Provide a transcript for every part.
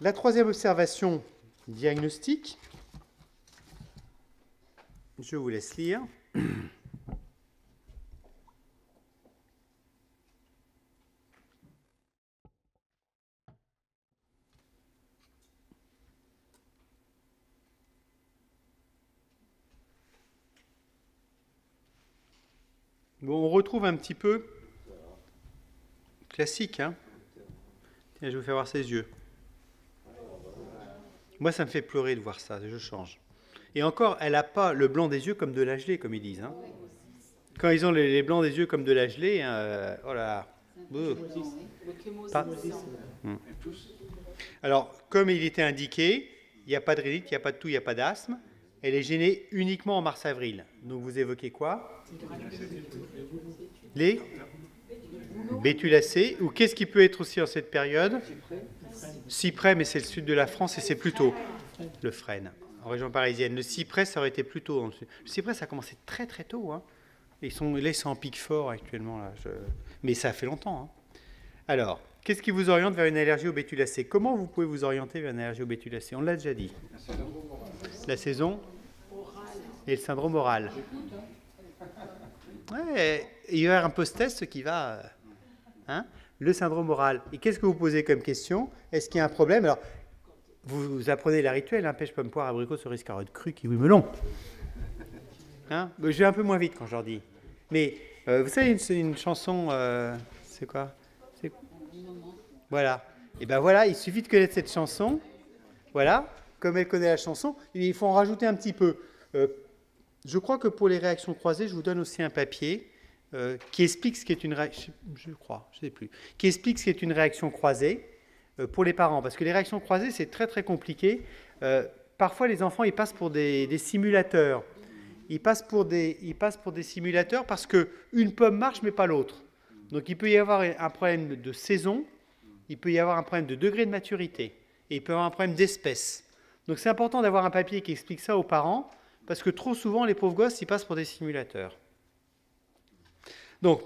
La troisième observation diagnostique, je vous laisse lire. Bon, on retrouve un petit peu classique, hein. Tiens, je vous fais voir ses yeux. Moi, ça me fait pleurer de voir ça, je change. Et encore, elle n'a pas le blanc des yeux comme de la gelée, comme ils disent. Hein. Quand ils ont les blancs des yeux comme de la gelée, hein, oh là là. Pas. Alors, comme il était indiqué, il n'y a pas de rhinite, il n'y a pas de toux, il n'y a pas d'asthme. Elle est gênée uniquement en mars-avril. Donc, vous évoquez quoi? Les bétulacées. Ou qu'est-ce qui peut être aussi en cette période? Cyprès, mais c'est le sud de la France et c'est plutôt le frêne, en région parisienne. Le cyprès, ça aurait été plus tôt. Le cyprès, ça a commencé très très tôt. Hein. Là, ils sont en pic fort actuellement. Là. Mais ça a fait longtemps. Hein. Alors, qu'est-ce qui vous oriente vers une allergie aux bétulacées? Comment vous pouvez vous orienter vers une allergie aux bétulacées? On l'a déjà dit. La saison et le syndrome oral. Ouais, il y a un post-test qui va... Hein, le syndrome oral. Et qu'est-ce que vous posez comme question? Est-ce qu'il y a un problème? Alors, vous apprenez la rituelle, hein, pêche, pomme, poire, abricot, cerise, carotte, crue, kiwi, melon. Hein, je vais un peu moins vite quand je leur dis. Mais, vous savez, c'est une chanson... c'est quoi? Voilà. Et ben voilà, il suffit de connaître cette chanson. Voilà. Comme elle connaît la chanson, il faut en rajouter un petit peu. Je crois que pour les réactions croisées, je vous donne aussi un papier qui explique ce qu'est une réaction, qui explique ce qu'est une réaction croisée pour les parents. Parce que les réactions croisées, c'est très très compliqué. Parfois, les enfants, ils passent pour des simulateurs. Ils passent pour des simulateurs parce qu'une pomme marche, mais pas l'autre. Donc, il peut y avoir un problème de saison, il peut y avoir un problème de degré de maturité, et il peut y avoir un problème d'espèce. Donc, c'est important d'avoir un papier qui explique ça aux parents, parce que trop souvent, les pauvres gosses, ils passent pour des simulateurs. Donc,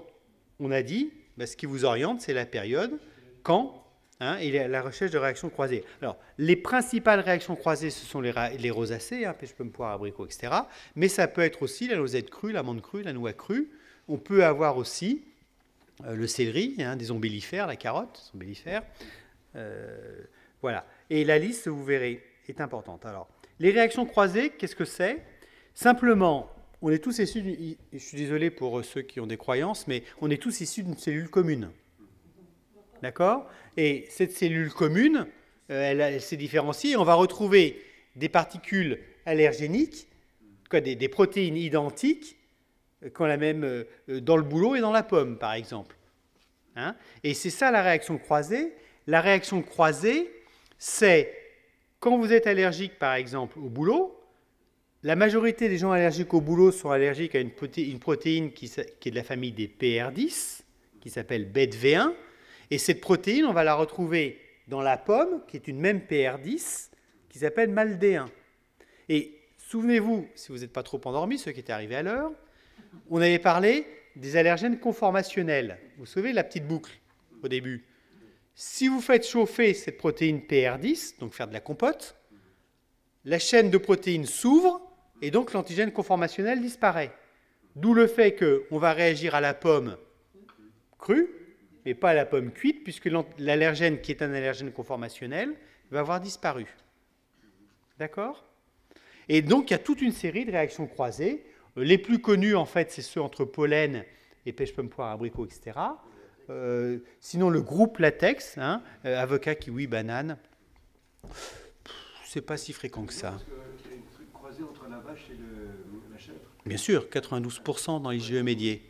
on a dit, ce qui vous oriente, c'est la période, quand, hein, et la recherche de réactions croisées. Alors, les principales réactions croisées, ce sont les rosacées, hein, pêche, pomme, poire, abricot, etc. Mais ça peut être aussi la noisette crue, l'amande crue, la noix crue. On peut avoir aussi le céleri, hein, des ombellifères, la carotte, ombellifères. Voilà. Et la liste, vous verrez, est importante. Alors, les réactions croisées, qu'est-ce que c'est? Simplement, on est tous issus, je suis désolé pour ceux qui ont des croyances, mais on est tous issus d'une cellule commune. D'accord? Et cette cellule commune, elle s'est différenciée. On va retrouver des particules allergéniques, des protéines identiques, qu'on a même dans le bouleau et dans la pomme, par exemple. Hein? Et c'est ça la réaction croisée. La réaction croisée, c'est quand vous êtes allergique, par exemple, au bouleau. La majorité des gens allergiques au bouleau sont allergiques à une protéine qui est de la famille des PR10, qui s'appelle BET-V1. Et cette protéine, on va la retrouver dans la pomme, qui est une même PR10, qui s'appelle MALD1. Et souvenez-vous, si vous n'êtes pas trop endormis, ceux qui étaient arrivés à l'heure, on avait parlé des allergènes conformationnels. Vous vous souvenez de la petite boucle au début? Si vous faites chauffer cette protéine PR10, donc faire de la compote, la chaîne de protéines s'ouvre et donc l'antigène conformationnel disparaît. D'où le fait qu'on va réagir à la pomme crue, mais pas à la pomme cuite, puisque l'allergène, qui est un allergène conformationnel, va avoir disparu. D'accord? Et donc, il y a toute une série de réactions croisées. Les plus connues, en fait, c'est ceux entre pollen et pêche, pomme, poire, abricot, etc. Sinon, le groupe latex, hein, avocat, kiwi, banane, c'est pas si fréquent que ça. Parce qu'il y a une truc croisée entre la vache et la chèvre. Bien sûr, 92% dans l'IgE médié.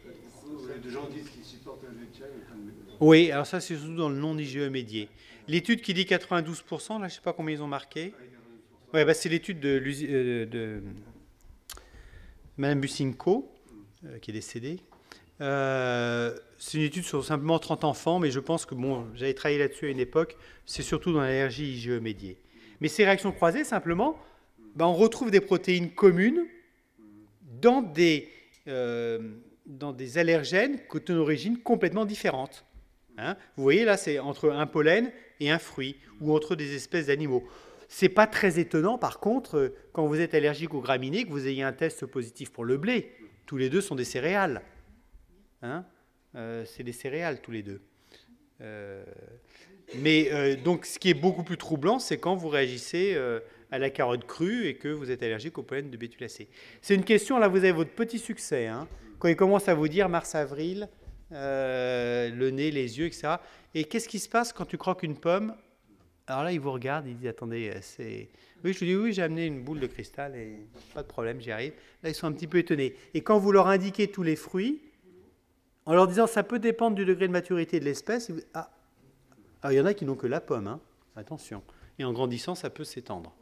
Des gens disent qu'ils supportent le laitier. Oui, alors ça, c'est surtout dans le non-IgE médié. L'étude qui dit 92%, là, je ne sais pas combien ils ont marqué. Ouais, c'est l'étude de Madame Bucinko, qui est décédée. C'est une étude sur simplement 30 enfants, mais je pense que, j'avais travaillé là-dessus à une époque, c'est surtout dans l'allergie IgE médiée. Mais ces réactions croisées, simplement, on retrouve des protéines communes dans des allergènes qui ont une origine complètement différente. Hein, vous voyez, là, c'est entre un pollen et un fruit, ou entre des espèces d'animaux. C'est pas très étonnant, par contre, quand vous êtes allergique aux graminées, que vous ayez un test positif pour le blé. Tous les deux sont des céréales. Hein, c'est des céréales, tous les deux. Donc, ce qui est beaucoup plus troublant, c'est quand vous réagissez à la carotte crue et que vous êtes allergique au pollen de bétulacée. C'est une question, là, vous avez votre petit succès. Hein, quand il commence à vous dire mars-avril, le nez, les yeux, etc. Et qu'est-ce qui se passe quand tu croques une pomme? Alors là, il vous regarde, il dit, attendez, c'est... Oui, je lui dis, oui, j'ai amené une boule de cristal et pas de problème, j'y arrive. Là, ils sont un petit peu étonnés. Et quand vous leur indiquez tous les fruits, en leur disant, ça peut dépendre du degré de maturité de l'espèce, ah, alors, il y en a qui n'ont que la pomme, hein. Attention. Et en grandissant, ça peut s'étendre.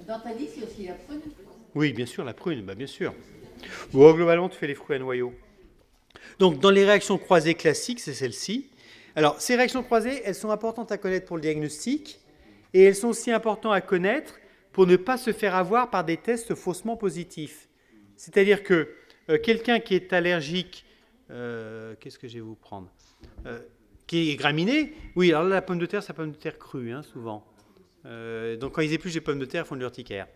Dans ta liste, il y a aussi la prune? Oui, bien sûr, la prune, bien sûr. Bon, globalement, tu fais les fruits à noyaux. Donc, dans les réactions croisées classiques, c'est celle-ci. Alors, ces réactions croisées, elles sont importantes à connaître pour le diagnostic et elles sont aussi importantes à connaître pour ne pas se faire avoir par des tests faussement positifs. C'est-à-dire que quelqu'un qui est allergique, qu'est-ce que je vais vous prendre qui est graminé, oui, alors là, la pomme de terre, c'est la pomme de terre crue, hein, souvent. Donc, quand ils épluchent les pommes de terre, ils font de l'urticaire.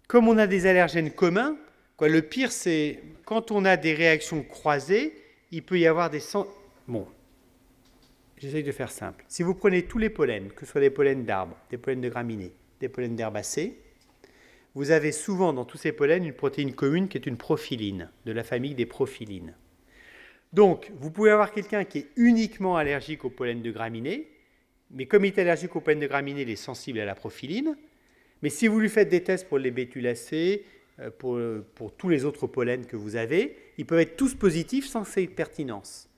Comme on a des allergènes communs, le pire, c'est quand on a des réactions croisées, il peut y avoir des... Bon, j'essaye de faire simple. Si vous prenez tous les pollens, que ce soit des pollens d'arbres, des pollens de graminées, des pollens d'herbacées, vous avez souvent dans tous ces pollens une protéine commune qui est une prophyline, de la famille des prophylines. Donc, vous pouvez avoir quelqu'un qui est uniquement allergique au pollen de graminées, mais comme il est allergique au pollen de graminées, il est sensible à la prophyline. Mais si vous lui faites des tests pour les bétulacées, pour tous les autres pollens que vous avez, ils peuvent être tous positifs sans cette pertinence.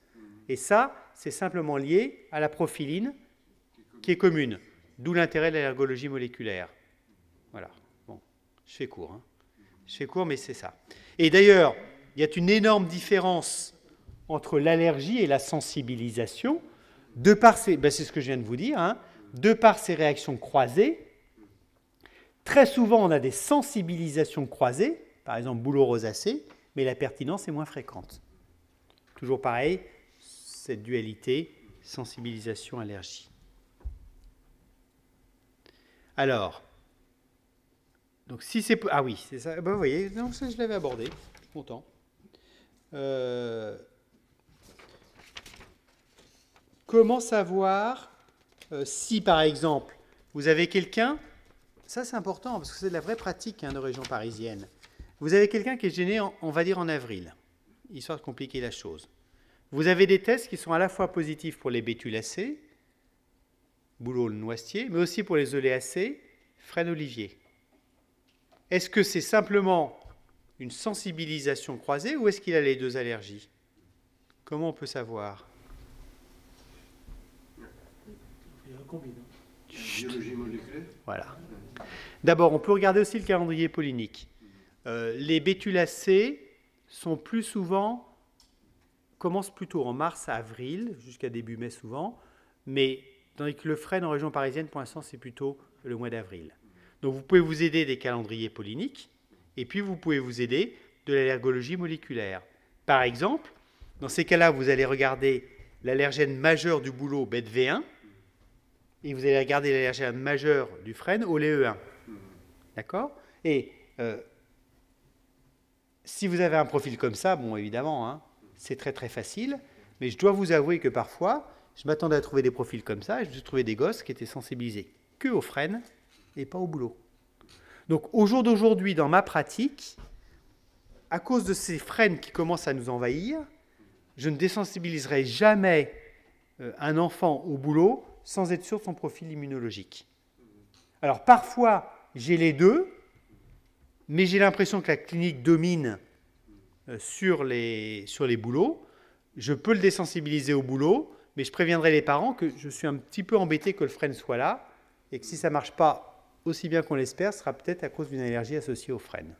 Et ça, c'est simplement lié à la prophyline qui est commune, d'où l'intérêt de l'allergologie moléculaire. Voilà. Bon, je fais court. Hein. Je fais court, mais c'est ça. Et d'ailleurs, il y a une énorme différence entre l'allergie et la sensibilisation, de par ces, c'est ce que je viens de vous dire, hein, de par ces réactions croisées. Très souvent, on a des sensibilisations croisées, par exemple bouleau rosacée, mais la pertinence est moins fréquente. Toujours pareil, cette dualité sensibilisation-allergie. Alors, donc si c'est... Ah oui, c'est ça. Ben, vous voyez, non, ça, je l'avais abordé. Je suis content. Comment savoir si, par exemple, vous avez quelqu'un... Ça, c'est important, parce que c'est de la vraie pratique de région parisienne. Vous avez quelqu'un qui est gêné, on va dire, en avril, histoire de compliquer la chose. Vous avez des tests qui sont à la fois positifs pour les bétulacées, bouleau le noisetier, mais aussi pour les oléacées, frêne olivier. Est-ce que c'est simplement une sensibilisation croisée ou est-ce qu'il a les deux allergies? Comment on peut savoir? Biologie moléculaire. Voilà. D'abord, on peut regarder aussi le calendrier pollinique. Les bétulacées sont plus souvent, commencent plutôt en mars à avril, jusqu'à début mai souvent, mais tandis que le frêne en région parisienne, pour l'instant, c'est plutôt le mois d'avril. Donc vous pouvez vous aider des calendriers polliniques, et puis vous pouvez vous aider de l'allergologie moléculaire. Par exemple, dans ces cas-là, vous allez regarder l'allergène majeur du bouleau BET-V1, et vous allez regarder l'allergène majeur du frêne, OLE1. D'accord? Et si vous avez un profil comme ça, bon, évidemment, hein, c'est très très facile, mais je dois vous avouer que parfois, je m'attendais à trouver des profils comme ça, et je me suis trouvé des gosses qui étaient sensibilisés que au frêne et pas au bouleau. Donc au jour d'aujourd'hui, dans ma pratique, à cause de ces frênes qui commencent à nous envahir, je ne désensibiliserai jamais un enfant au bouleau sans être sûr de son profil immunologique. Alors parfois, j'ai les deux, mais j'ai l'impression que la clinique domine sur les bouleaux. Je peux le désensibiliser au bouleau, mais je préviendrai les parents que je suis un petit peu embêté que le frêne soit là, et que si ça ne marche pas aussi bien qu'on l'espère, ce sera peut-être à cause d'une allergie associée au frêne.